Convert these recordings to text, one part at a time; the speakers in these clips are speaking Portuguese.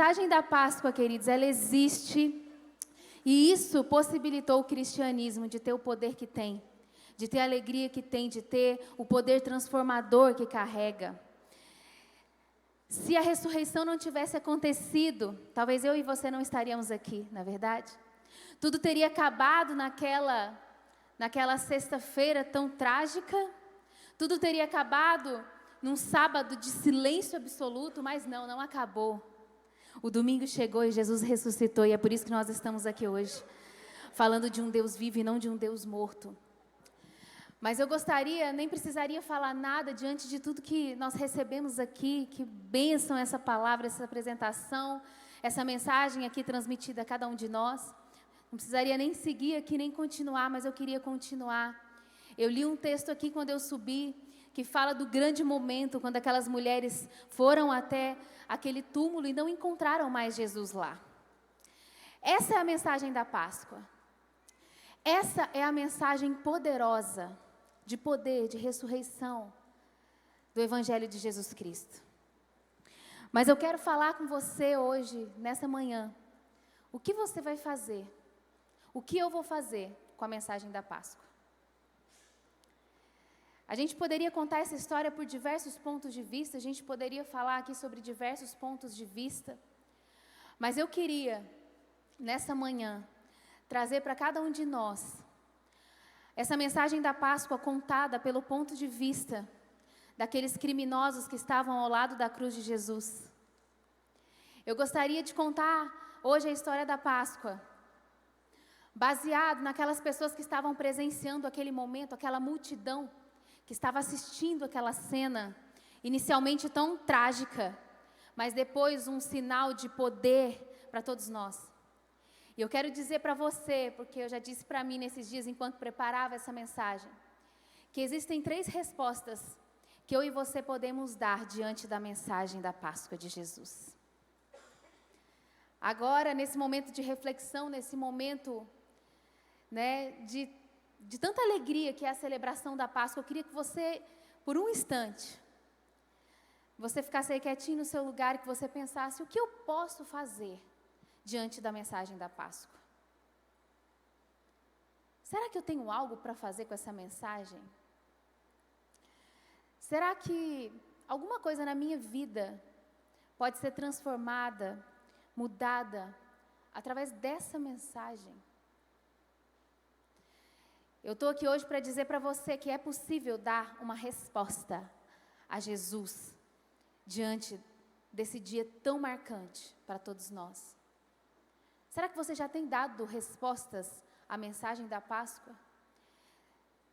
A mensagem da Páscoa, queridos, ela existe e isso possibilitou o cristianismo de ter o poder que tem, de ter a alegria que tem, de ter o poder transformador que carrega. Se a ressurreição não tivesse acontecido, talvez eu e você não estaríamos aqui, na verdade. Tudo teria acabado naquela sexta-feira tão trágica, tudo teria acabado num sábado de silêncio absoluto, mas não acabou. O domingo chegou e Jesus ressuscitou, e é por isso que nós estamos aqui hoje, falando de um Deus vivo e não de um Deus morto. Mas eu gostaria, nem precisaria falar nada diante de tudo que nós recebemos aqui, que bênção essa palavra, essa apresentação, essa mensagem aqui transmitida a cada um de nós. Não precisaria nem seguir aqui, nem continuar, mas eu queria continuar. Eu li um texto aqui quando eu subi, que fala do grande momento, quando aquelas mulheres foram até aquele túmulo e não encontraram mais Jesus lá. Essa é a mensagem da Páscoa. Essa é a mensagem poderosa, de poder, de ressurreição, do Evangelho de Jesus Cristo. Mas eu quero falar com você hoje, nessa manhã, o que você vai fazer? O que eu vou fazer com a mensagem da Páscoa? A gente poderia contar essa história por diversos pontos de vista, a gente poderia falar aqui sobre diversos pontos de vista, mas eu queria, nessa manhã, trazer para cada um de nós essa mensagem da Páscoa contada pelo ponto de vista daqueles criminosos que estavam ao lado da cruz de Jesus. Eu gostaria de contar hoje a história da Páscoa, baseado naquelas pessoas que estavam presenciando aquele momento, aquela multidão que estava assistindo aquela cena, inicialmente tão trágica, mas depois um sinal de poder para todos nós. E eu quero dizer para você, porque eu já disse para mim nesses dias, enquanto preparava essa mensagem, que existem 3 respostas que eu e você podemos dar diante da mensagem da Páscoa de Jesus. Agora, nesse momento de reflexão, nesse momento, de tanta alegria que é a celebração da Páscoa, eu queria que você, por um instante, você ficasse aí quietinho no seu lugar e que você pensasse, o que eu posso fazer diante da mensagem da Páscoa? Será que eu tenho algo para fazer com essa mensagem? Será que alguma coisa na minha vida pode ser transformada, mudada, através dessa mensagem? Eu estou aqui hoje para dizer para você que é possível dar uma resposta a Jesus diante desse dia tão marcante para todos nós. Será que você já tem dado respostas à mensagem da Páscoa?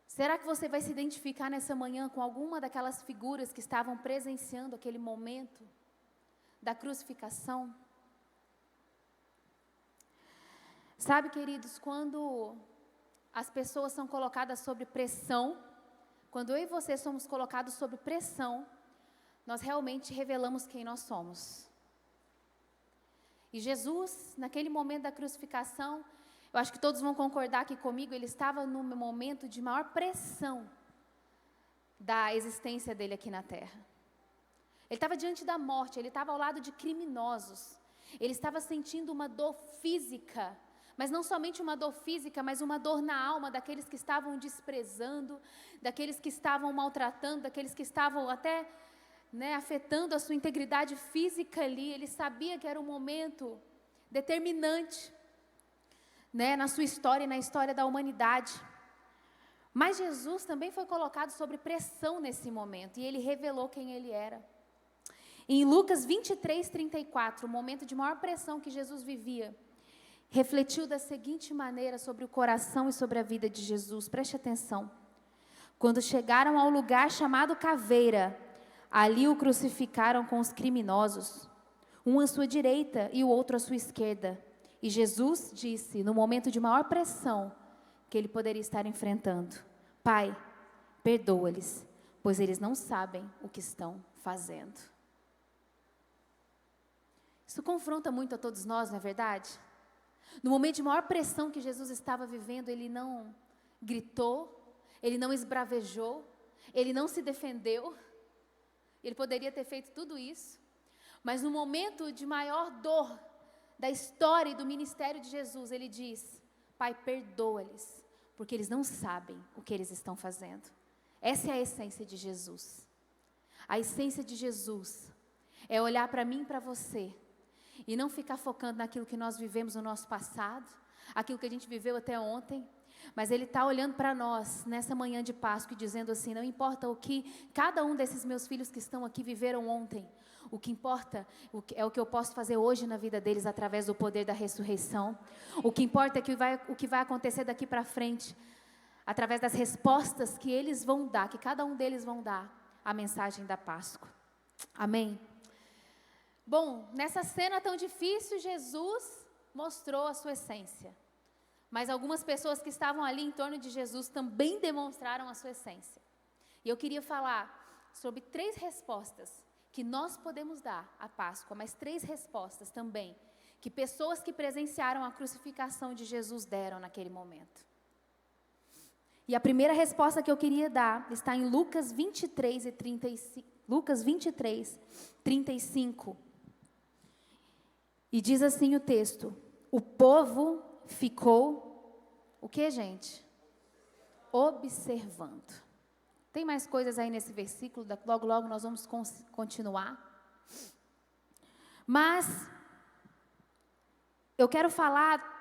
Será que você vai se identificar nessa manhã com alguma daquelas figuras que estavam presenciando aquele momento da crucificação? Sabe, queridos, quando as pessoas são colocadas sob pressão, quando eu e você somos colocados sob pressão, nós realmente revelamos quem nós somos. E Jesus, naquele momento da crucificação, eu acho que todos vão concordar aqui comigo, ele estava no momento de maior pressão da existência dele aqui na terra. Ele estava diante da morte, ele estava ao lado de criminosos, ele estava sentindo uma dor física, mas não somente uma dor física, mas uma dor na alma daqueles que estavam desprezando, daqueles que estavam maltratando, daqueles que estavam até afetando a sua integridade física ali. Ele sabia que era um momento determinante, na sua história e na história da humanidade. Mas Jesus também foi colocado sob pressão nesse momento, e ele revelou quem ele era. Em Lucas 23:34, o momento de maior pressão que Jesus vivia, refletiu da seguinte maneira sobre o coração e sobre a vida de Jesus. Preste atenção. Quando chegaram ao lugar chamado Caveira, ali o crucificaram com os criminosos, um à sua direita e o outro à sua esquerda. E Jesus disse, no momento de maior pressão que ele poderia estar enfrentando: Pai, perdoa-lhes, pois eles não sabem o que estão fazendo. Isso confronta muito a todos nós, não é verdade? No momento de maior pressão que Jesus estava vivendo, ele não gritou, ele não esbravejou, ele não se defendeu. Ele poderia ter feito tudo isso, Mas no momento de maior dor da história e do ministério de Jesus, ele diz: Pai, perdoa-lhes, porque eles não sabem o que eles estão fazendo. Essa é a essência de Jesus. A essência de Jesus é olhar para mim e para você e não ficar focando naquilo que nós vivemos no nosso passado, aquilo que a gente viveu até ontem, mas Ele está olhando para nós nessa manhã de Páscoa e dizendo assim: não importa o que cada um desses meus filhos que estão aqui viveram ontem, o que importa é o que eu posso fazer hoje na vida deles através do poder da ressurreição. O que importa é o que vai acontecer daqui para frente, através das respostas que eles vão dar, que cada um deles vão dar à mensagem da Páscoa. Amém? Bom, nessa cena tão difícil, Jesus mostrou a sua essência. Mas algumas pessoas que estavam ali em torno de Jesus também demonstraram a sua essência. E eu queria falar sobre 3 respostas que nós podemos dar à Páscoa, mas 3 respostas também que pessoas que presenciaram a crucificação de Jesus deram naquele momento. E a primeira resposta que eu queria dar está em Lucas 23, 35. E diz assim o texto: o povo ficou, o que, gente? Observando. Tem mais coisas aí nesse versículo, logo, logo nós vamos continuar. Mas, eu quero falar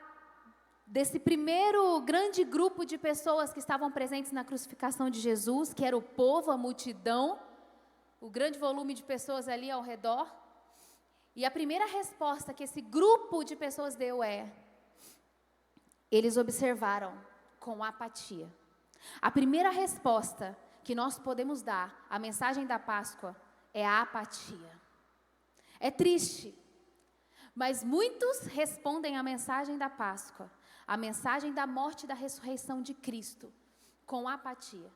desse primeiro grande grupo de pessoas que estavam presentes na crucificação de Jesus, que era o povo, a multidão, o grande volume de pessoas ali ao redor. E a primeira resposta que esse grupo de pessoas deu é: eles observaram com apatia. A primeira resposta que nós podemos dar à mensagem da Páscoa é a apatia. É triste, mas muitos respondem à mensagem da Páscoa, a mensagem da morte e da ressurreição de Cristo, com apatia.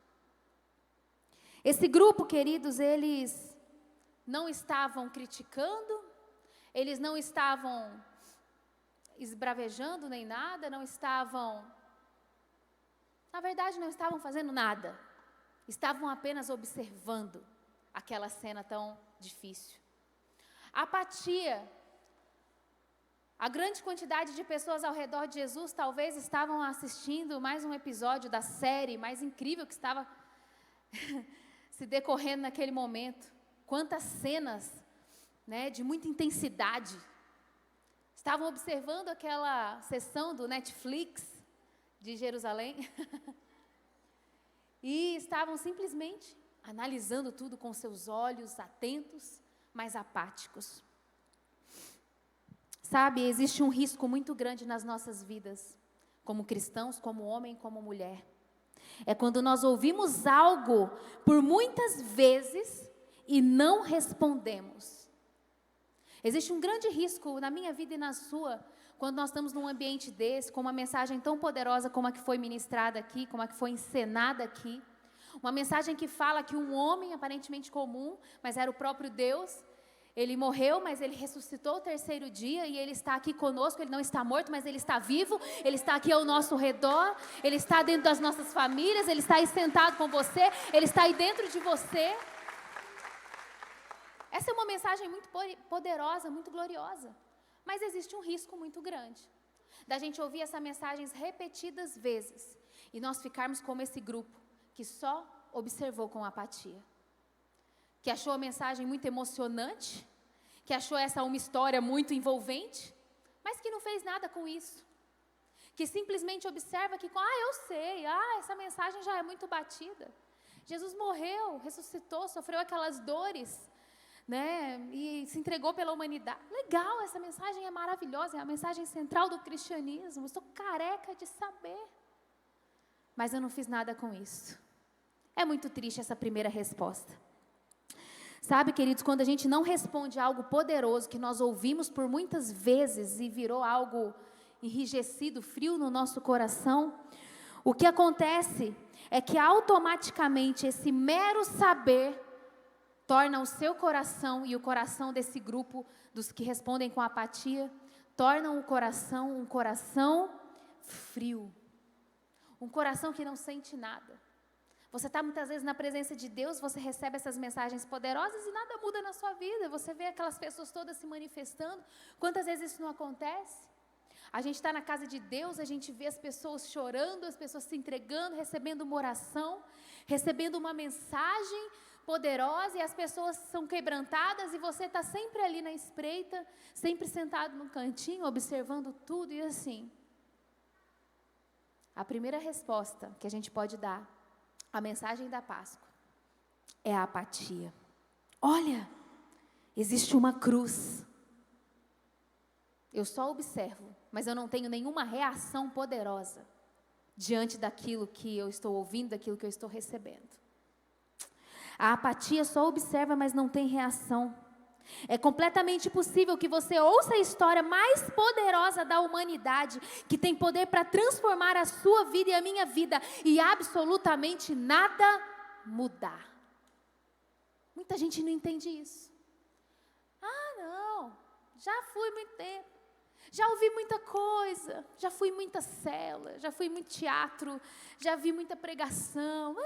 Esse grupo, queridos, eles não estavam criticando, eles não estavam esbravejando nem nada, não estavam fazendo nada. Estavam apenas observando aquela cena tão difícil. Apatia. A grande quantidade de pessoas ao redor de Jesus talvez estavam assistindo mais um episódio da série mais incrível que estava se decorrendo naquele momento. Quantas cenas, né, de muita intensidade. Estavam observando aquela sessão do Netflix de Jerusalém e estavam simplesmente analisando tudo com seus olhos atentos, mas apáticos. Sabe, existe um risco muito grande nas nossas vidas, como cristãos, como homem, como mulher. É quando nós ouvimos algo por muitas vezes e não respondemos. Existe um grande risco na minha vida e na sua, quando nós estamos num ambiente desse, com uma mensagem tão poderosa como a que foi ministrada aqui, como a que foi encenada aqui. Uma mensagem que fala que um homem aparentemente comum, mas era o próprio Deus, ele morreu, mas ele ressuscitou o 3º dia e ele está aqui conosco. Ele não está morto, mas ele está vivo, ele está aqui ao nosso redor, ele está dentro das nossas famílias, ele está aí sentado com você, ele está aí dentro de você. Essa é uma mensagem muito poderosa, muito gloriosa, mas existe um risco muito grande da gente ouvir essas mensagens repetidas vezes e nós ficarmos como esse grupo que só observou com apatia, que achou a mensagem muito emocionante, que achou essa uma história muito envolvente, mas que não fez nada com isso, que simplesmente observa que, eu sei, essa mensagem já é muito batida. Jesus morreu, ressuscitou, sofreu aquelas dores, né, e se entregou pela humanidade. Legal, essa mensagem é maravilhosa, é a mensagem central do cristianismo. Estou careca de saber, mas eu não fiz nada com isso. É muito triste essa primeira resposta. Sabe, queridos, quando a gente não responde a algo poderoso que nós ouvimos por muitas vezes e virou algo enrijecido, frio no nosso coração, o que acontece é que automaticamente esse mero saber torna o seu coração e o coração desse grupo dos que respondem com apatia, tornam o coração um coração frio, um coração que não sente nada. Você está muitas vezes na presença de Deus, você recebe essas mensagens poderosas e nada muda na sua vida. Você vê aquelas pessoas todas se manifestando. Quantas vezes isso não acontece? A gente está na casa de Deus, a gente vê as pessoas chorando, as pessoas se entregando, recebendo uma oração, recebendo uma mensagem poderosa, e as pessoas são quebrantadas, e você está sempre ali na espreita, sempre sentado num cantinho, observando tudo, e assim. A primeira resposta que a gente pode dar à mensagem da Páscoa é a apatia. Olha, existe uma cruz. Eu só observo, mas eu não tenho nenhuma reação poderosa diante daquilo que eu estou ouvindo, daquilo que eu estou recebendo. A apatia só observa, mas não tem reação. É completamente possível que você ouça a história mais poderosa da humanidade, que tem poder para transformar a sua vida e a minha vida, e absolutamente nada mudar. Muita gente não entende isso. Ah, não, já fui muito tempo, já ouvi muita coisa, já fui em muita célula, já fui em muito teatro, já vi muita pregação.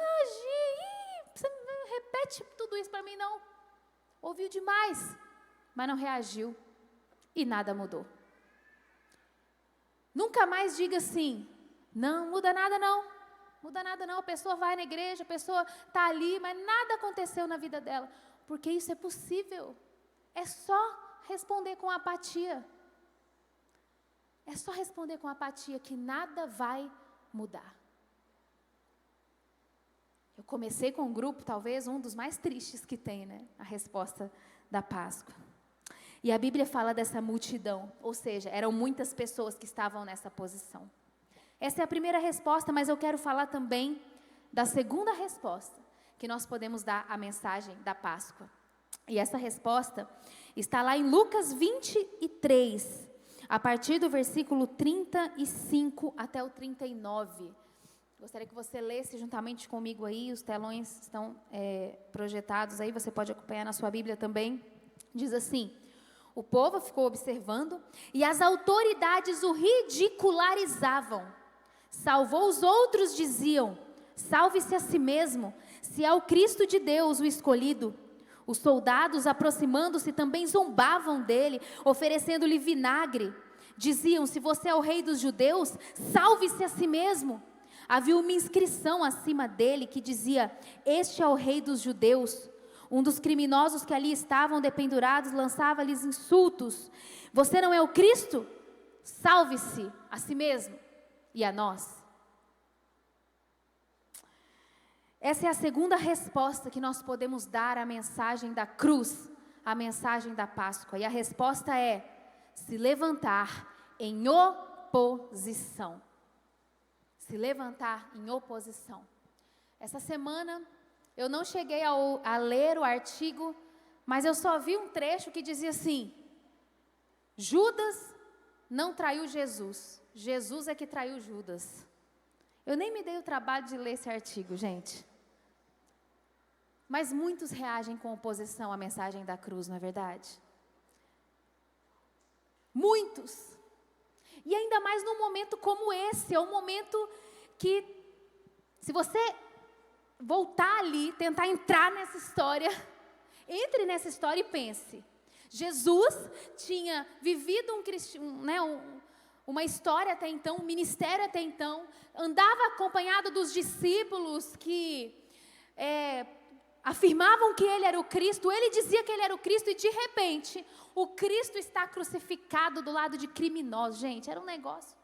Você repete tudo isso para mim, não. Ouviu demais, mas não reagiu e nada mudou. Nunca mais diga assim, não muda nada não, muda nada não, a pessoa vai na igreja, a pessoa está ali, mas nada aconteceu na vida dela, porque isso é possível, é só responder com apatia. É só responder com apatia que nada vai mudar. Eu comecei com um grupo, talvez um dos mais tristes que tem, né? A resposta da Páscoa. E a Bíblia fala dessa multidão, ou seja, eram muitas pessoas que estavam nessa posição. Essa é a primeira resposta, mas eu quero falar também da segunda resposta que nós podemos dar à mensagem da Páscoa. E essa resposta está lá em Lucas 23, a partir do versículo 35 até o 39. Gostaria que você lesse juntamente comigo aí, os telões estão projetados aí, você pode acompanhar na sua Bíblia também. Diz assim: o povo ficou observando e as autoridades o ridicularizavam. Salvou os outros, diziam, salve-se a si mesmo, se é o Cristo de Deus, o escolhido. Os soldados, aproximando-se, também zombavam dele, oferecendo-lhe vinagre. Diziam, se você é o rei dos judeus, salve-se a si mesmo. Havia uma inscrição acima dele que dizia, este é o rei dos judeus. Um dos criminosos que ali estavam dependurados lançava-lhes insultos. Você não é o Cristo? Salve-se a si mesmo e a nós. Essa é a segunda resposta que nós podemos dar à mensagem da cruz, à mensagem da Páscoa. E a resposta é se levantar em oposição. Se levantar em oposição. Essa semana eu não cheguei a ler o artigo, mas eu só vi um trecho que dizia assim: Judas não traiu Jesus, Jesus é que traiu Judas. Eu nem me dei o trabalho de ler esse artigo, gente. Mas muitos reagem com oposição à mensagem da cruz, não é verdade? Muitos. E ainda mais num momento como esse, é um momento que, se você voltar ali, tentar entrar nessa história, entre nessa história e pense. Jesus tinha vivido uma história até então, um ministério até então, andava acompanhado dos discípulos que afirmavam que ele era o Cristo, ele dizia que ele era o Cristo e de repente o Cristo está crucificado do lado de criminosos. Gente, era um negócio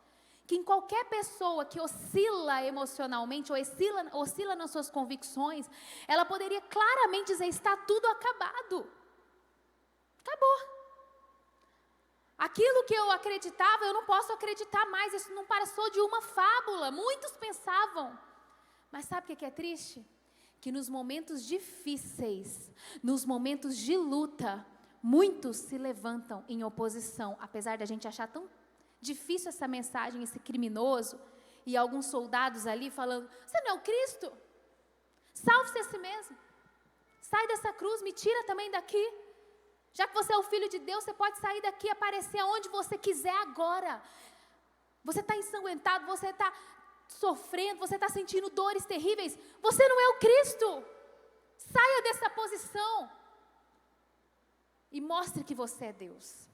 que em qualquer pessoa que oscila emocionalmente ou oscila nas suas convicções, ela poderia claramente dizer, está tudo acabado. Acabou. Aquilo que eu acreditava, eu não posso acreditar mais, isso não passou de uma fábula, muitos pensavam. Mas sabe o que é triste? Que nos momentos difíceis, nos momentos de luta, muitos se levantam em oposição, apesar de a gente achar tão difícil essa mensagem, esse criminoso, e alguns soldados ali falando, você não é o Cristo? Salve-se a si mesmo, sai dessa cruz, me tira também daqui, já que você é o Filho de Deus, você pode sair daqui e aparecer aonde você quiser agora, você está ensanguentado, você está sofrendo, você está sentindo dores terríveis, você não é o Cristo. Saia dessa posição e mostre que você é Deus.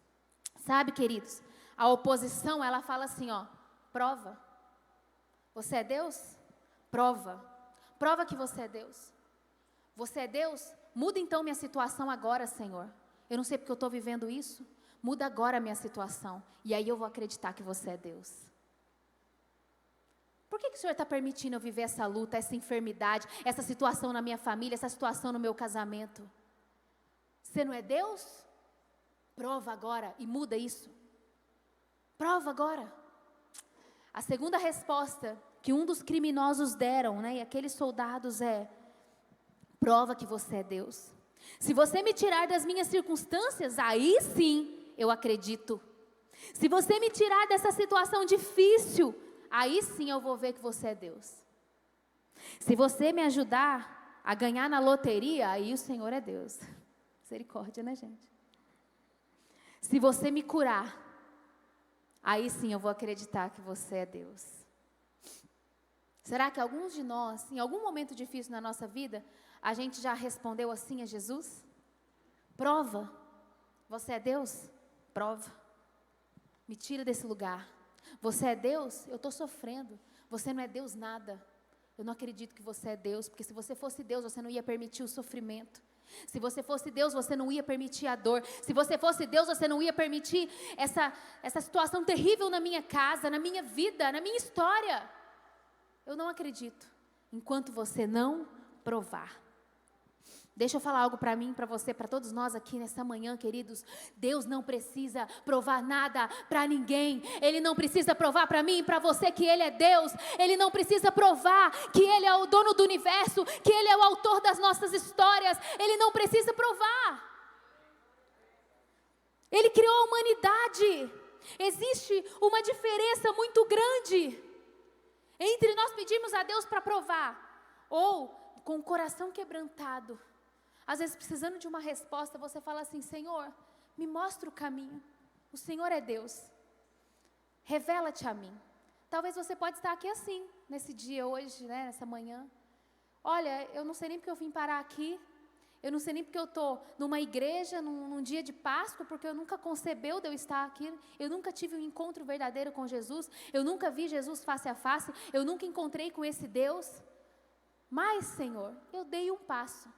Sabe, queridos, a oposição, ela fala assim, ó, prova. Você é Deus? Prova. Prova que você é Deus. Você é Deus? Muda então minha situação agora, Senhor. Eu não sei porque eu estou vivendo isso. Muda agora a minha situação. E aí eu vou acreditar que você é Deus. Por que o Senhor está permitindo eu viver essa luta, essa enfermidade, essa situação na minha família, essa situação no meu casamento? Você não é Deus? Prova agora e muda isso. Prova agora. A segunda resposta que um dos criminosos deram, né, e aqueles soldados prova que você é Deus. Se você me tirar das minhas circunstâncias, aí sim eu acredito. Se você me tirar dessa situação difícil, aí sim eu vou ver que você é Deus. Se você me ajudar a ganhar na loteria, aí o Senhor é Deus. Misericórdia, né, gente? Se você me curar, aí sim eu vou acreditar que você é Deus. Será que alguns de nós, em algum momento difícil na nossa vida, a gente já respondeu assim a Jesus? Prova. Você é Deus? Prova. Me tira desse lugar. Você é Deus? Eu estou sofrendo. Você não é Deus nada. Eu não acredito que você é Deus, porque se você fosse Deus, você não ia permitir o sofrimento. Se você fosse Deus, você não ia permitir a dor. Se você fosse Deus, você não ia permitir essa situação terrível na minha casa, na minha vida, na minha história. Eu não acredito, enquanto você não provar. Deixa eu falar algo para mim, para você, para todos nós aqui nessa manhã, queridos. Deus não precisa provar nada para ninguém. Ele não precisa provar para mim e para você que Ele é Deus. Ele não precisa provar que Ele é o dono do universo, que Ele é o autor das nossas histórias. Ele não precisa provar. Ele criou a humanidade. Existe uma diferença muito grande entre nós pedirmos a Deus para provar, ou com o coração quebrantado, às vezes precisando de uma resposta, você fala assim: Senhor, me mostra o caminho, o Senhor é Deus, revela-te a mim. Talvez você pode estar aqui assim, nesse dia hoje, né, nessa manhã. Olha, eu não sei nem porque eu vim parar aqui, eu não sei nem porque eu estou numa igreja, num dia de Páscoa, porque eu nunca concebeu de eu estar aqui, eu nunca tive um encontro verdadeiro com Jesus, eu nunca vi Jesus face a face, eu nunca encontrei com esse Deus. Mas, Senhor, eu dei um passo.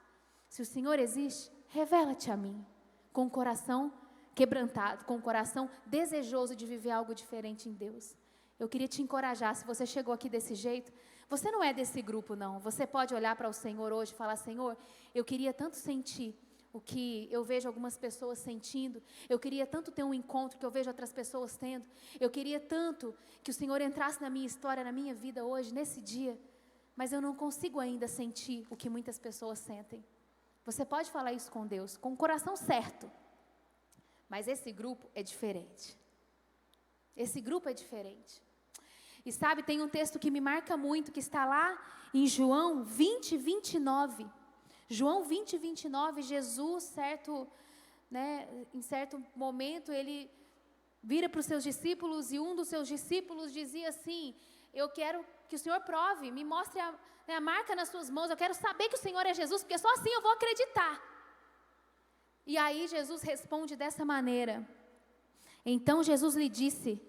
Se o Senhor existe, revela-te a mim, com o coração quebrantado, com o coração desejoso de viver algo diferente em Deus. Eu queria te encorajar, se você chegou aqui desse jeito, você não é desse grupo não, você pode olhar para o Senhor hoje e falar: Senhor, eu queria tanto sentir o que eu vejo algumas pessoas sentindo, eu queria tanto ter um encontro que eu vejo outras pessoas tendo, eu queria tanto que o Senhor entrasse na minha história, na minha vida hoje, nesse dia, mas eu não consigo ainda sentir o que muitas pessoas sentem. Você pode falar isso com Deus, com o coração certo, mas esse grupo é diferente. Esse grupo é diferente. E sabe, tem um texto que me marca muito, que está lá em João 20, 29. João 20, 29, Jesus, em certo momento, ele vira para os seus discípulos, e um dos seus discípulos dizia assim: eu quero que o Senhor prove, me mostre a marca nas suas mãos, eu quero saber que o Senhor é Jesus, porque só assim eu vou acreditar. E aí Jesus responde dessa maneira: então Jesus lhe disse: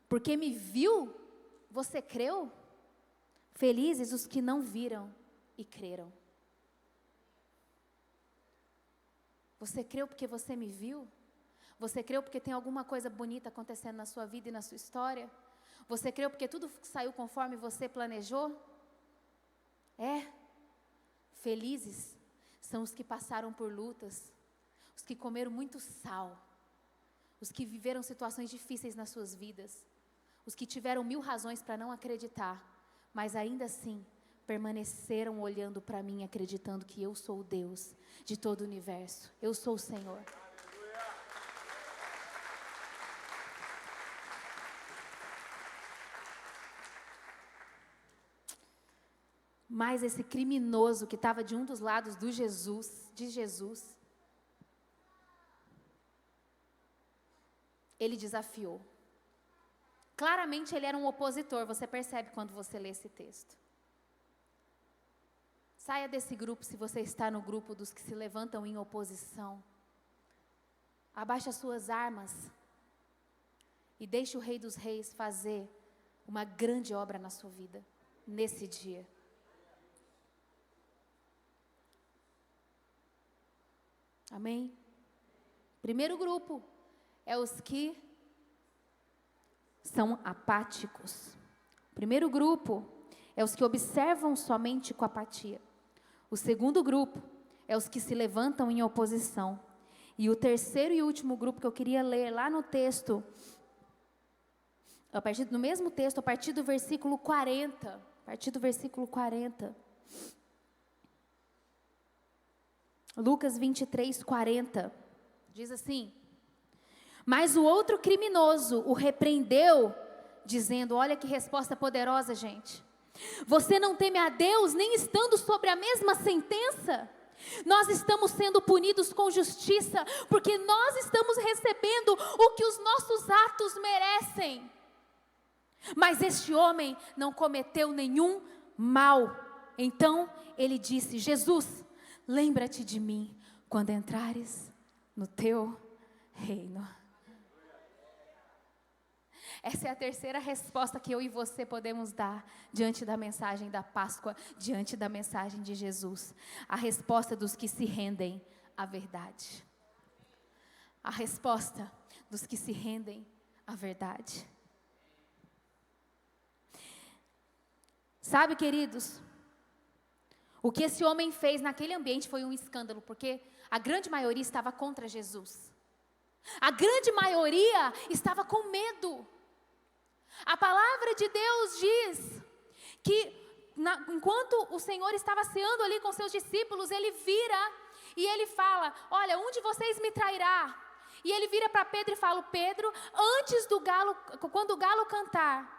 porque me viu, você creu? Felizes os que não viram e creram. Você creu porque você me viu? Você creu porque tem alguma coisa bonita acontecendo na sua vida e na sua história? Você creu porque tudo saiu conforme você planejou? Felizes são os que passaram por lutas, os que comeram muito sal, os que viveram situações difíceis nas suas vidas, os que tiveram 1000 razões para não acreditar, mas ainda assim permaneceram olhando para mim, acreditando que eu sou o Deus de todo o universo, eu sou o Senhor. Mas esse criminoso que estava de um dos lados de Jesus, ele desafiou. Claramente ele era um opositor, você percebe quando você lê esse texto. Saia desse grupo se você está no grupo dos que se levantam em oposição. Abaixe as suas armas e deixe o Rei dos Reis fazer uma grande obra na sua vida, nesse dia. Amém? Primeiro grupo é os que são apáticos. Primeiro grupo é os que observam somente com apatia. O segundo grupo é os que se levantam em oposição. E o terceiro e último grupo que eu queria ler lá no texto, no mesmo texto, a partir do versículo 40. A partir do versículo 40. Lucas 23, 40. Diz assim: mas o outro criminoso o repreendeu, dizendo, olha que resposta poderosa, gente. Você não teme a Deus, nem estando sobre a mesma sentença? Nós estamos sendo punidos com justiça, porque nós estamos recebendo o que os nossos atos merecem. Mas este homem não cometeu nenhum mal. Então ele disse, Jesus, lembra-te de mim quando entrares no teu reino. Essa é a terceira resposta que eu e você podemos dar diante da mensagem da Páscoa, diante da mensagem de Jesus. A resposta dos que se rendem à verdade. A resposta dos que se rendem à verdade. Sabe, queridos, o que esse homem fez naquele ambiente foi um escândalo, porque a grande maioria estava contra Jesus. A grande maioria estava com medo. A palavra de Deus diz que enquanto o Senhor estava ceando ali com seus discípulos, ele vira e ele fala, olha, um de vocês me trairá. E ele vira para Pedro e fala, Pedro, antes do galo, quando o galo cantar,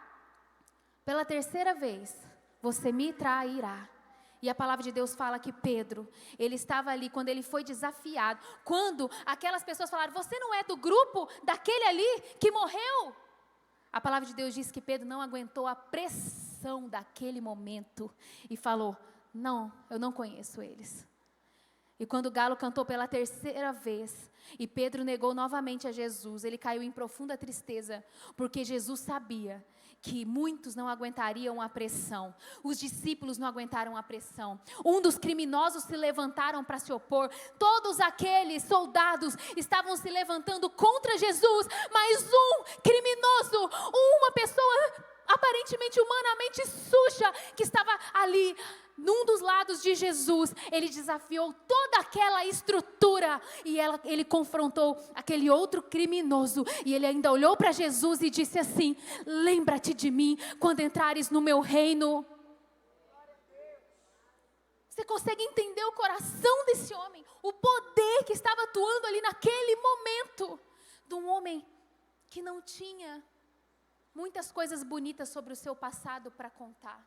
pela terceira vez, você me trairá. E a palavra de Deus fala que Pedro, ele estava ali quando ele foi desafiado. Quando aquelas pessoas falaram, você não é do grupo daquele ali que morreu? A palavra de Deus diz que Pedro não aguentou a pressão daquele momento e falou, não, eu não conheço eles. E quando o galo cantou pela terceira vez e Pedro negou novamente a Jesus, ele caiu em profunda tristeza, porque Jesus sabia que muitos não aguentariam a pressão. Os discípulos não aguentaram a pressão. Um dos criminosos se levantaram para se opor. Todos aqueles soldados estavam se levantando contra Jesus, mas um criminoso, uma pessoa aparentemente humanamente suja, que estava ali, num dos lados de Jesus, ele desafiou toda aquela estrutura, e ele confrontou aquele outro criminoso, e ele ainda olhou para Jesus e disse assim, lembra-te de mim, quando entrares no meu reino. Você consegue entender o coração desse homem, o poder que estava atuando ali naquele momento, de um homem que não tinha muitas coisas bonitas sobre o seu passado para contar.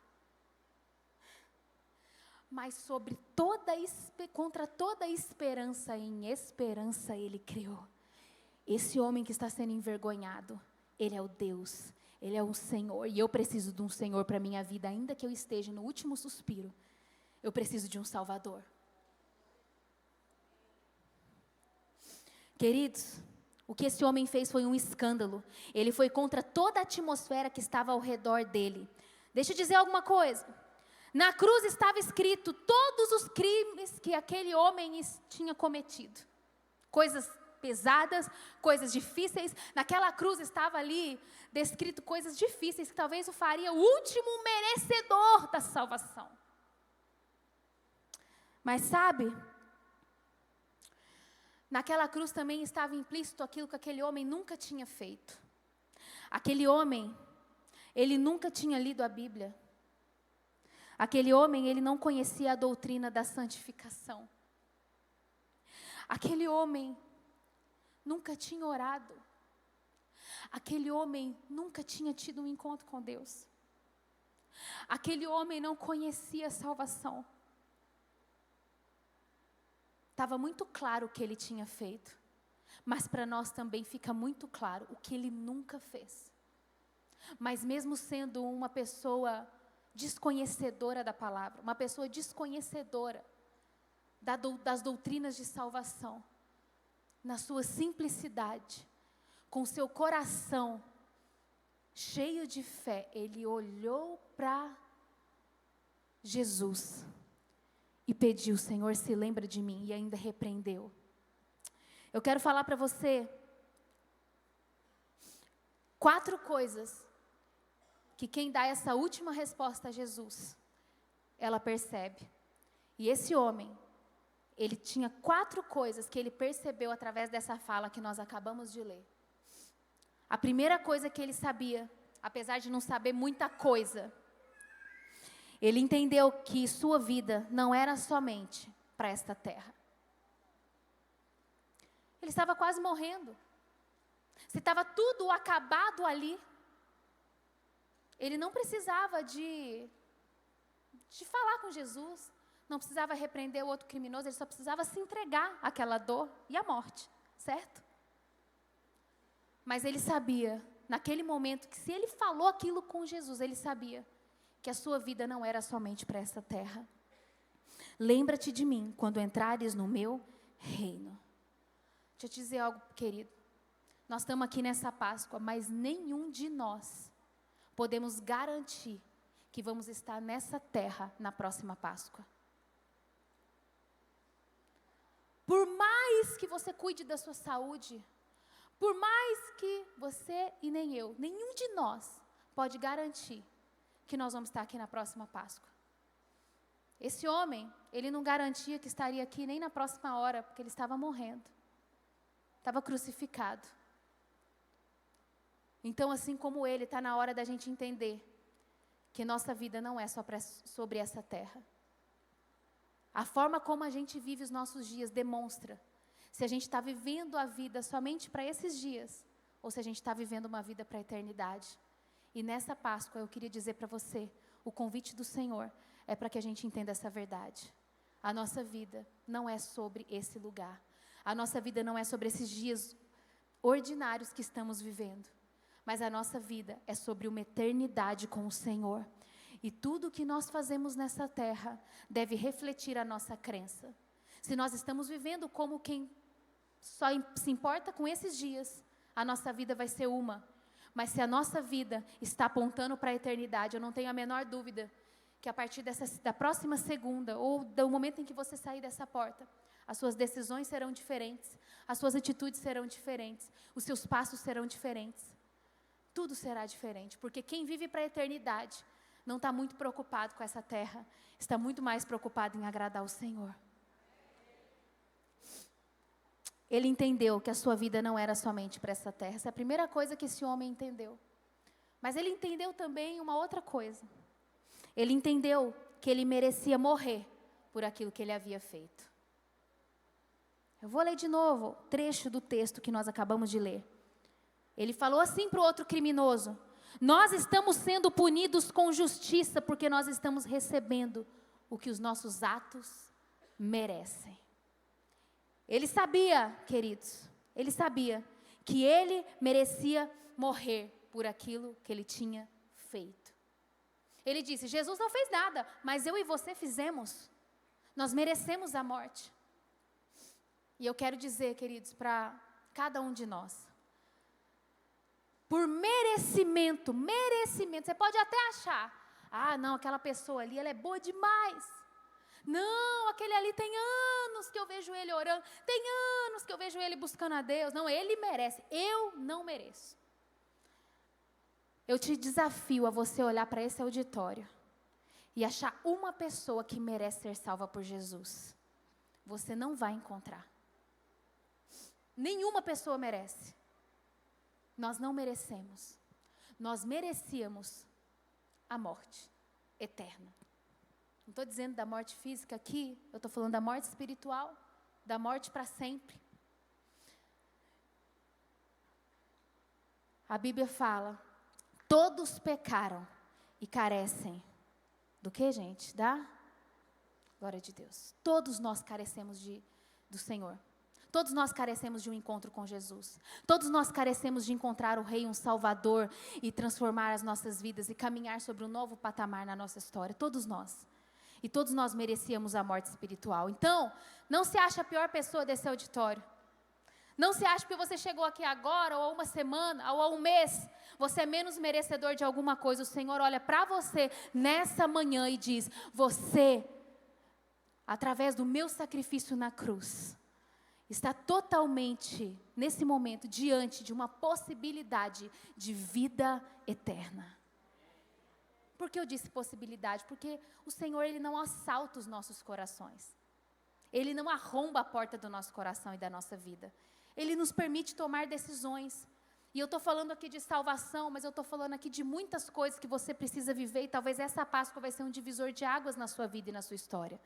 Mas contra toda esperança, em esperança ele criou. Esse homem que está sendo envergonhado, ele é o Deus, ele é o Senhor. E eu preciso de um Senhor para a minha vida, ainda que eu esteja no último suspiro. Eu preciso de um Salvador. Queridos, o que esse homem fez foi um escândalo. Ele foi contra toda a atmosfera que estava ao redor dele. Deixa eu dizer alguma coisa. Na cruz estava escrito todos os crimes que aquele homem tinha cometido. Coisas pesadas, coisas difíceis. Naquela cruz estava ali descrito coisas difíceis que talvez o faria o último merecedor da salvação. Mas sabe, naquela cruz também estava implícito aquilo que aquele homem nunca tinha feito. Aquele homem, ele nunca tinha lido a Bíblia. Aquele homem, ele não conhecia a doutrina da santificação. Aquele homem nunca tinha orado. Aquele homem nunca tinha tido um encontro com Deus. Aquele homem não conhecia a salvação. Estava muito claro o que ele tinha feito, mas para nós também fica muito claro o que ele nunca fez. Mas mesmo sendo uma pessoa desconhecedora da palavra, uma pessoa desconhecedora das doutrinas de salvação, na sua simplicidade, com seu coração cheio de fé, ele olhou para Jesus e pediu: Senhor, se lembra de mim, e ainda repreendeu. Eu quero falar para você 4 coisas que quem dá essa última resposta a Jesus, ela percebe. E esse homem, ele tinha 4 coisas que ele percebeu através dessa fala que nós acabamos de ler. A primeira coisa que ele sabia, apesar de não saber muita coisa, ele entendeu que sua vida não era somente para esta terra. Ele estava quase morrendo. Se estava tudo acabado ali, ele não precisava de falar com Jesus, não precisava repreender o outro criminoso, ele só precisava se entregar àquela dor e à morte, certo? Mas ele sabia, naquele momento, que se ele falou aquilo com Jesus, ele sabia que a sua vida não era somente para essa terra. Lembra-te de mim quando entrares no meu reino. Deixa eu te dizer algo, querido. Nós estamos aqui nessa Páscoa, mas nenhum de nós podemos garantir que vamos estar nessa terra na próxima Páscoa. Por mais que você cuide da sua saúde, por mais que você e nem eu, nenhum de nós pode garantir que nós vamos estar aqui na próxima Páscoa. Esse homem, ele não garantia que estaria aqui nem na próxima hora, porque ele estava morrendo. Estava crucificado. Então, assim como ele, está na hora da gente entender que nossa vida não é só sobre essa terra. A forma como a gente vive os nossos dias demonstra se a gente está vivendo a vida somente para esses dias ou se a gente está vivendo uma vida para a eternidade. E nessa Páscoa eu queria dizer para você, o convite do Senhor é para que a gente entenda essa verdade. A nossa vida não é sobre esse lugar. A nossa vida não é sobre esses dias ordinários que estamos vivendo. Mas a nossa vida é sobre uma eternidade com o Senhor. E tudo que nós fazemos nessa terra deve refletir a nossa crença. Se nós estamos vivendo como quem só se importa com esses dias, a nossa vida vai ser uma. Mas se a nossa vida está apontando para a eternidade, eu não tenho a menor dúvida que a partir da próxima segunda, ou do momento em que você sair dessa porta, as suas decisões serão diferentes, as suas atitudes serão diferentes, os seus passos serão diferentes. Tudo será diferente, porque quem vive para a eternidade não está muito preocupado com essa terra, está muito mais preocupado em agradar o Senhor. Ele entendeu que a sua vida não era somente para essa terra. Essa é a primeira coisa que esse homem entendeu. Mas ele entendeu também uma outra coisa. Ele entendeu que ele merecia morrer por aquilo que ele havia feito. Eu vou ler de novo o trecho do texto que nós acabamos de ler. Ele falou assim para o outro criminoso: nós estamos sendo punidos com justiça porque nós estamos recebendo o que os nossos atos merecem. Ele sabia, queridos, ele sabia que ele merecia morrer por aquilo que ele tinha feito. Ele disse: Jesus não fez nada, mas eu e você fizemos. Nós merecemos a morte. E eu quero dizer, queridos, para cada um de nós, por merecimento, você pode até achar, não, aquela pessoa ali, ela é boa demais. Não, aquele ali tem anos que eu vejo ele orando, tem anos que eu vejo ele buscando a Deus. Não, ele merece, eu não mereço. Eu te desafio a você olhar para esse auditório e achar uma pessoa que merece ser salva por Jesus. Você não vai encontrar. Nenhuma pessoa merece. Nós não merecemos. Nós merecíamos a morte eterna. Não estou dizendo da morte física aqui, eu estou falando da morte espiritual, da morte para sempre. A Bíblia fala: todos pecaram e carecem do que, gente? Da glória de Deus. Todos nós carecemos do Senhor. Todos nós carecemos de um encontro com Jesus. Todos nós carecemos de encontrar o Rei, um Salvador, e transformar as nossas vidas e caminhar sobre um novo patamar na nossa história. Todos nós. E todos nós merecíamos a morte espiritual. Então, não se ache a pior pessoa desse auditório. Não se ache que você chegou aqui agora, ou há uma semana, ou há um mês, você é menos merecedor de alguma coisa. O Senhor olha para você nessa manhã e diz: você, através do meu sacrifício na cruz, está totalmente, nesse momento, diante de uma possibilidade de vida eterna. Por que eu disse possibilidade? Porque o Senhor, Ele não assalta os nossos corações. Ele não arromba a porta do nosso coração e da nossa vida. Ele nos permite tomar decisões. E eu estou falando aqui de salvação, mas eu estou falando aqui de muitas coisas que você precisa viver, e talvez essa Páscoa vai ser um divisor de águas na sua vida e na sua história.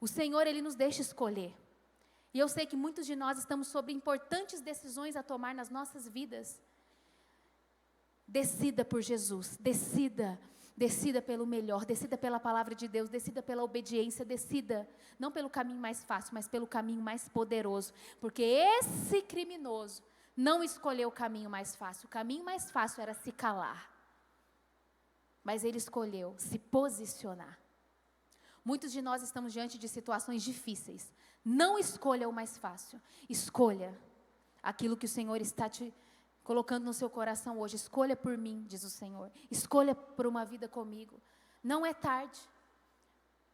O Senhor, Ele nos deixa escolher. E eu sei que muitos de nós estamos sob importantes decisões a tomar nas nossas vidas. Decida por Jesus, decida pelo melhor, decida pela palavra de Deus, decida pela obediência, decida, não pelo caminho mais fácil, mas pelo caminho mais poderoso, porque esse criminoso não escolheu o caminho mais fácil. O caminho mais fácil era se calar, mas ele escolheu se posicionar. Muitos de nós estamos diante de situações difíceis. Não escolha o mais fácil, escolha aquilo que o Senhor está te colocando no seu coração hoje. Escolha por mim, diz o Senhor. Escolha por uma vida comigo. Não é tarde.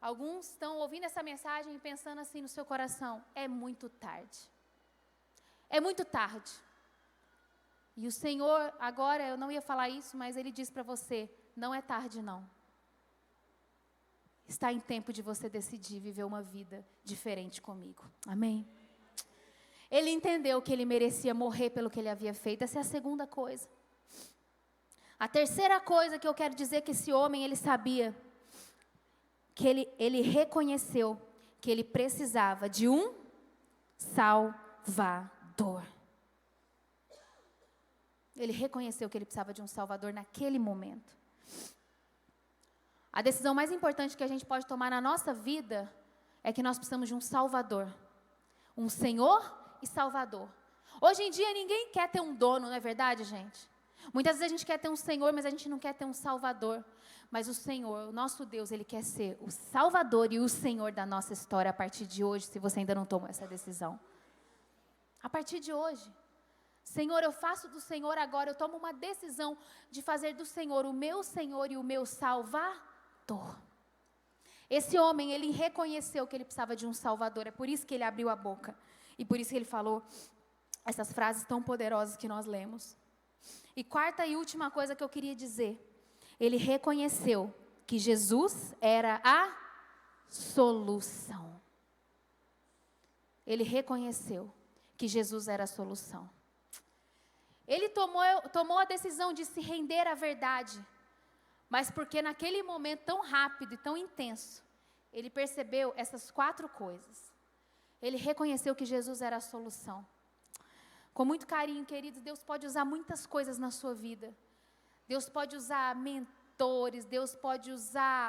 Alguns estão ouvindo essa mensagem e pensando assim no seu coração: é muito tarde. É muito tarde. E o Senhor, agora, eu não ia falar isso, mas Ele diz para você: não é tarde não. Está em tempo de você decidir viver uma vida diferente comigo. Amém? Ele entendeu que ele merecia morrer pelo que ele havia feito. Essa é a segunda coisa. A terceira coisa que eu quero dizer, que esse homem, ele sabia, que ele reconheceu que ele precisava de um Salvador. Ele reconheceu que ele precisava de um Salvador naquele momento. A decisão mais importante que a gente pode tomar na nossa vida é que nós precisamos de um Salvador. Um Senhor e Salvador. Hoje em dia ninguém quer ter um dono, não é verdade, gente? Muitas vezes a gente quer ter um Senhor, mas a gente não quer ter um Salvador. Mas o Senhor, o nosso Deus, Ele quer ser o Salvador e o Senhor da nossa história a partir de hoje, se você ainda não tomou essa decisão. A partir de hoje. Senhor, eu faço do Senhor agora, eu tomo uma decisão de fazer do Senhor o meu Senhor e o meu Salvador. Esse homem, ele reconheceu que ele precisava de um Salvador, é por isso que ele abriu a boca. E por isso que ele falou essas frases tão poderosas que nós lemos. E quarta e última coisa que eu queria dizer. Ele reconheceu que Jesus era a solução. Ele reconheceu que Jesus era a solução. Ele tomou a decisão de se render à verdade. Mas porque naquele momento tão rápido e tão intenso, ele percebeu essas 4 coisas. Ele reconheceu que Jesus era a solução. Com muito carinho, queridos, Deus pode usar muitas coisas na sua vida. Deus pode usar mentores, Deus pode usar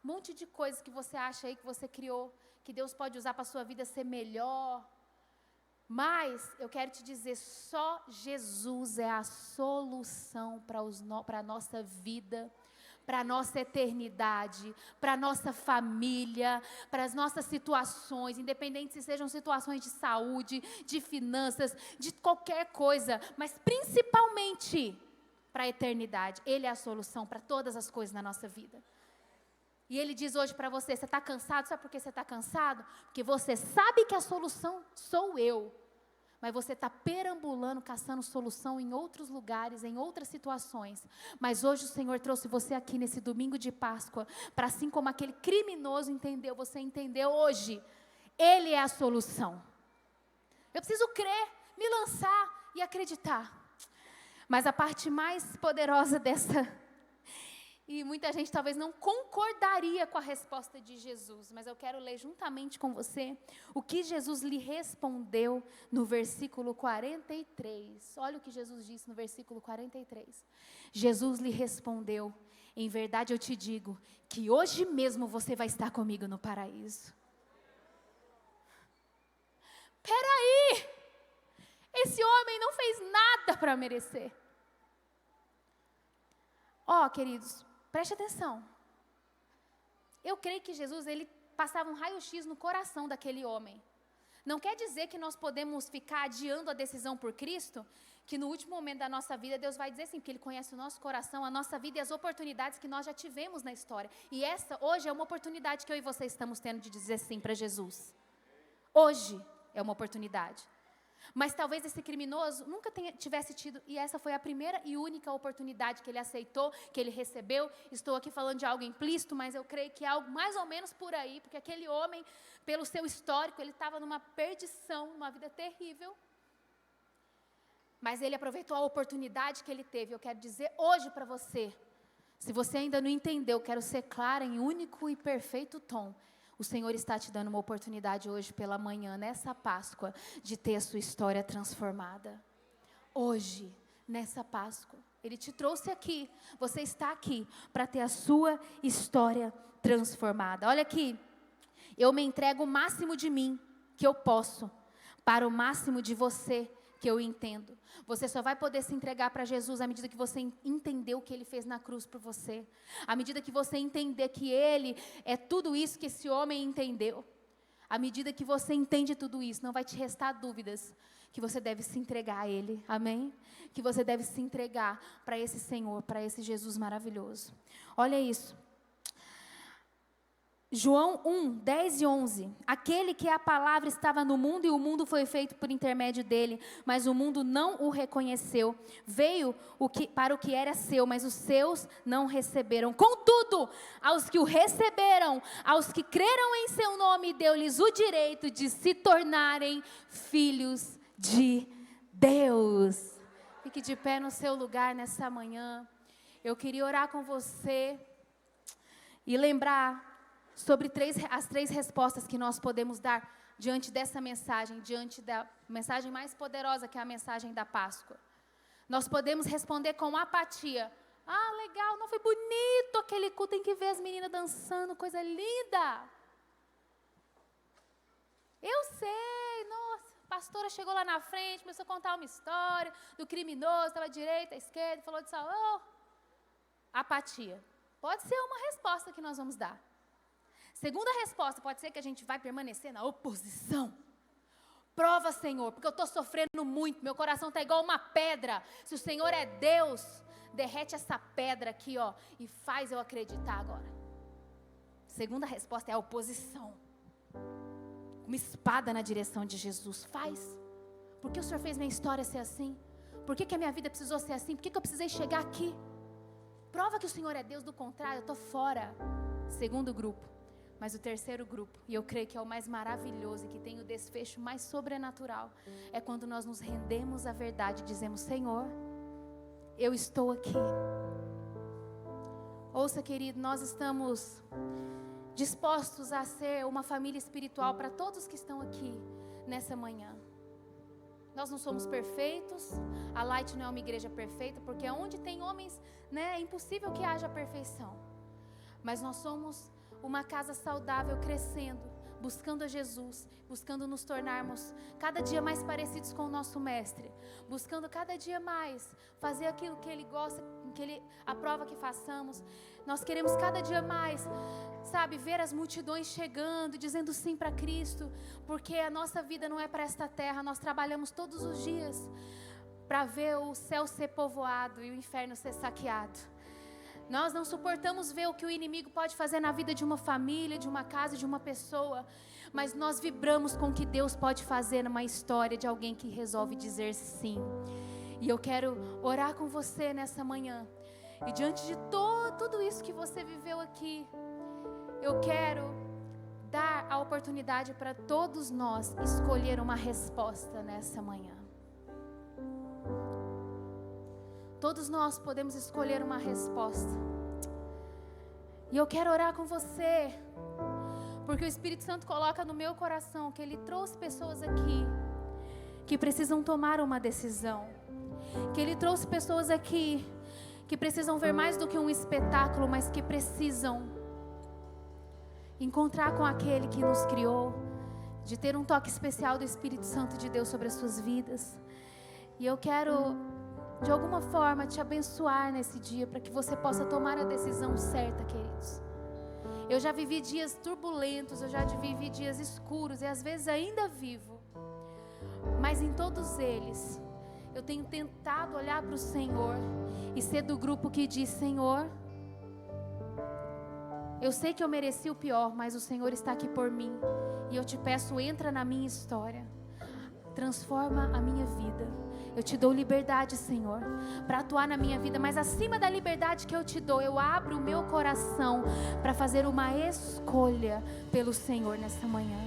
um monte de coisas que você acha aí que você criou, que Deus pode usar para a sua vida ser melhor. Mas eu quero te dizer, só Jesus é a solução para a nossa vida, para a nossa eternidade, para a nossa família, para as nossas situações, independente se sejam situações de saúde, de finanças, de qualquer coisa, mas principalmente para a eternidade. Ele é a solução para todas as coisas na nossa vida. E Ele diz hoje para você: você está cansado? Sabe por que você está cansado? Porque você sabe que a solução sou eu. Mas você está perambulando, caçando solução em outros lugares, em outras situações. Mas hoje o Senhor trouxe você aqui nesse domingo de Páscoa, para assim como aquele criminoso entendeu, você entendeu hoje, Ele é a solução. Eu preciso crer, me lançar e acreditar. Mas a parte mais poderosa dessa... E muita gente talvez não concordaria com a resposta de Jesus, mas eu quero ler juntamente com você o que Jesus lhe respondeu no versículo 43. Olha o que Jesus disse no versículo 43. Jesus lhe respondeu: em verdade eu te digo que hoje mesmo você vai estar comigo no paraíso. Peraí, esse homem não fez nada para merecer. Queridos, preste atenção. Eu creio que Jesus, ele passava um raio-x no coração daquele homem. Não quer dizer que nós podemos ficar adiando a decisão por Cristo, que no último momento da nossa vida, Deus vai dizer sim, porque Ele conhece o nosso coração, a nossa vida e as oportunidades que nós já tivemos na história. E essa, hoje, é uma oportunidade que eu e você estamos tendo de dizer sim para Jesus. Hoje é uma oportunidade. Mas talvez esse criminoso nunca tivesse tido, e essa foi a primeira e única oportunidade que ele aceitou, que ele recebeu. Estou aqui falando de algo implícito, mas eu creio que é algo mais ou menos por aí, porque aquele homem, pelo seu histórico, ele estava numa perdição, numa vida terrível. Mas ele aproveitou a oportunidade que ele teve. Eu quero dizer hoje para você, se você ainda não entendeu, quero ser clara em único e perfeito tom. O Senhor está te dando uma oportunidade hoje pela manhã, nessa Páscoa, de ter a sua história transformada. Hoje, nessa Páscoa, Ele te trouxe aqui, você está aqui para ter a sua história transformada. Olha aqui, eu me entrego o máximo de mim que eu posso, para o máximo de você que eu entendo. Você só vai poder se entregar para Jesus à medida que você entender o que Ele fez na cruz por você. À medida que você entender que Ele é tudo isso que esse homem entendeu. À medida que você entende tudo isso, não vai te restar dúvidas que você deve se entregar a Ele. Amém? Que você deve se entregar para esse Senhor, para esse Jesus maravilhoso. Olha isso. João 1, 10 e 11, aquele que a palavra estava no mundo e o mundo foi feito por intermédio dele, mas o mundo não o reconheceu, veio para o que era seu, mas os seus não receberam. Contudo, aos que o receberam, aos que creram em seu nome, deu-lhes o direito de se tornarem filhos de Deus. Fique de pé no seu lugar nessa manhã. Eu queria orar com você e lembrar sobre as três respostas que nós podemos dar diante dessa mensagem, diante da mensagem mais poderosa que é a mensagem da Páscoa. Nós podemos responder com apatia. Legal, não foi bonito aquele culto, tem que ver as meninas dançando, coisa linda. Eu sei, nossa, a pastora chegou lá na frente, começou a contar uma história do criminoso, estava à direita, à esquerda, falou de saúde. Apatia. Pode ser uma resposta que nós vamos dar. Segunda resposta, pode ser que a gente vai permanecer na oposição. Prova, Senhor, porque eu estou sofrendo muito, meu coração está igual uma pedra. Se o Senhor é Deus, derrete essa pedra aqui, e faz eu acreditar agora. Segunda resposta é a oposição. Uma espada na direção de Jesus. Faz. Por que o Senhor fez minha história ser assim? Por que a minha vida precisou ser assim? Por que eu precisei chegar aqui? Prova que o Senhor é Deus, do contrário, eu estou fora. Segundo grupo. Mas o terceiro grupo, e eu creio que é o mais maravilhoso e que tem o desfecho mais sobrenatural, é quando nós nos rendemos à verdade e dizemos: Senhor, eu estou aqui. Ouça, querido, nós estamos dispostos a ser uma família espiritual para todos que estão aqui nessa manhã. Nós não somos perfeitos, a Light não é uma igreja perfeita, porque onde tem homens, é impossível que haja perfeição. Mas nós somos uma casa saudável, crescendo, buscando a Jesus, buscando nos tornarmos cada dia mais parecidos com o nosso Mestre, buscando cada dia mais fazer aquilo que Ele gosta, que Ele aprova que façamos. Nós queremos cada dia mais, ver as multidões chegando, dizendo sim para Cristo, porque a nossa vida não é para esta terra, nós trabalhamos todos os dias para ver o céu ser povoado e o inferno ser saqueado. Nós não suportamos ver o que o inimigo pode fazer na vida de uma família, de uma casa, de uma pessoa. Mas nós vibramos com o que Deus pode fazer numa história de alguém que resolve dizer sim. E eu quero orar com você nessa manhã. E diante de tudo isso que você viveu aqui, eu quero dar a oportunidade para todos nós escolher uma resposta nessa manhã. Todos nós podemos escolher uma resposta. E eu quero orar com você, porque o Espírito Santo coloca no meu coração que Ele trouxe pessoas aqui que precisam tomar uma decisão. Que Ele trouxe pessoas aqui que precisam ver mais do que um espetáculo, mas que precisam encontrar com aquele que nos criou, de ter um toque especial do Espírito Santo de Deus sobre as suas vidas. E eu quero, de alguma forma, te abençoar nesse dia, para que você possa tomar a decisão certa, queridos. Eu já vivi dias turbulentos, eu já vivi dias escuros, e às vezes ainda vivo. Mas em todos eles, eu tenho tentado olhar para o Senhor e ser do grupo que diz: Senhor, eu sei que eu mereci o pior, mas o Senhor está aqui por mim. E eu te peço, entra na minha história, transforma a minha vida. Eu te dou liberdade, Senhor, para atuar na minha vida. Mas acima da liberdade que eu te dou, eu abro o meu coração para fazer uma escolha pelo Senhor nessa manhã.